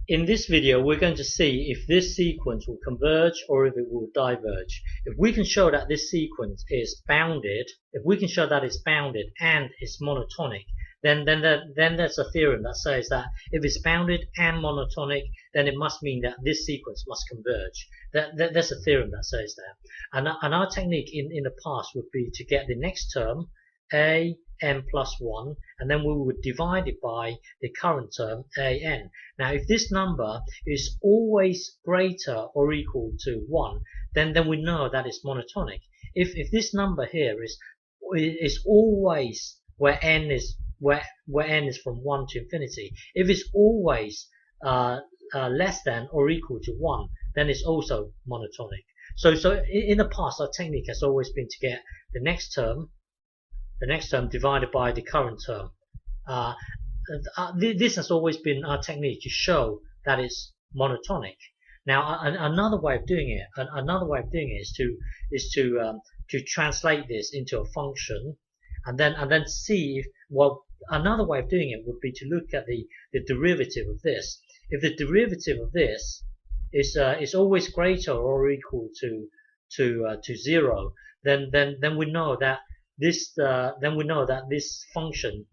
In this video, we're going to see if this sequence will converge or if it will diverge. If we can show that this sequence is bounded, if we can show that it's bounded and it's monotonic, then there's a theorem that says that if it's bounded and monotonic, then it must mean that this sequence must converge. There's a theorem that says that. And our technique in the past would be to get the next term, an plus 1, and then we would divide it by the current term, an. Now if this number is always greater or equal to 1, then we know that it's monotonic. If this number here is always where n is from 1 to infinity, if it's always less than or equal to 1, then it's also monotonic. So in the past, our technique has always been to get the next term divided by the current term. This has always been our technique to show that it's monotonic. Now another way of doing it is to translate this into a function, and then see if, well, another way of doing it would be to look at the derivative of this. If the derivative of this is always greater or equal to 0, then we know that this function,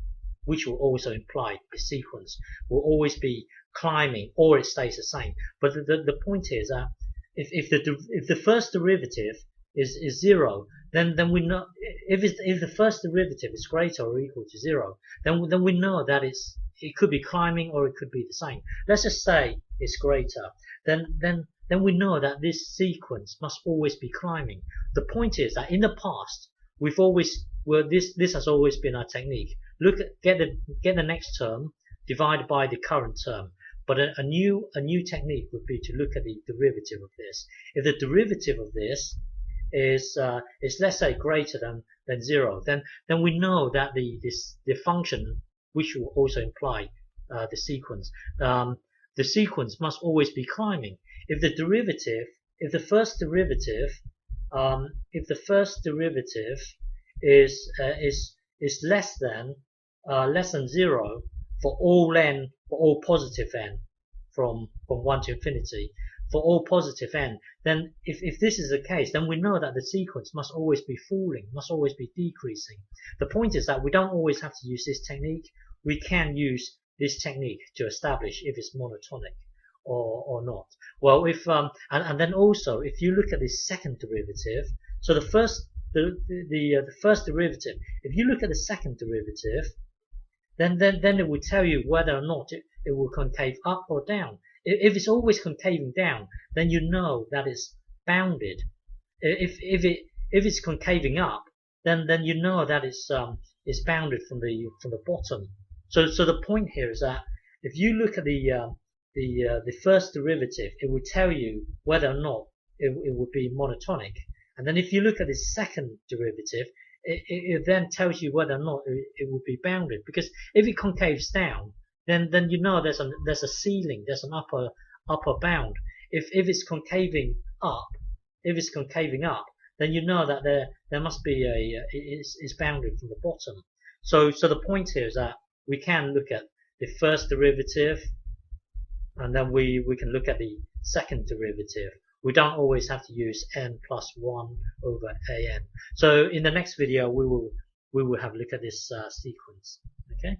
which will also imply the sequence, will always be climbing or it stays the same. But the point is that if the first derivative is 0, then we know, if the first derivative is greater or equal to 0, then we know that it could be climbing or it could be the same. Let's just say it's greater. Then we know that this sequence must always be climbing. The point is that in the past, this has always been our technique. Get the next term divided by the current term. But a new technique would be to look at the derivative of this. If the derivative of this is let's say greater than 0, then we know that the function, which will also imply the sequence must always be climbing. If the first derivative is less than 0 for all positive n from 1 to infinity, for all positive n, then if this is the case, then we know that the sequence must always be falling, must always be decreasing. The point is that we don't always have to use this technique. We can use this technique to establish if it's monotonic or not. Well, and then also, if you look at the second derivative, so the first derivative, if you look at the second derivative, then it will tell you whether or not it will concave up or down. If it's always concaving down, then you know that it's bounded. If it's concaving up, then you know that it's bounded from the bottom. So the point here is that if you look at the first derivative, it will tell you whether or not it would be monotonic. And then if you look at the second derivative, it then tells you whether or not it would be bounded. Because if it concaves down, then you know there's a ceiling, there's an upper bound. If it's concaving up, then you know that there must be it's bounded from the bottom. So the point here is that we can look at the first derivative, and then we can look at the second derivative. We don't always have to use n plus 1 over an. So in the next video, we will have a look at this sequence. Okay.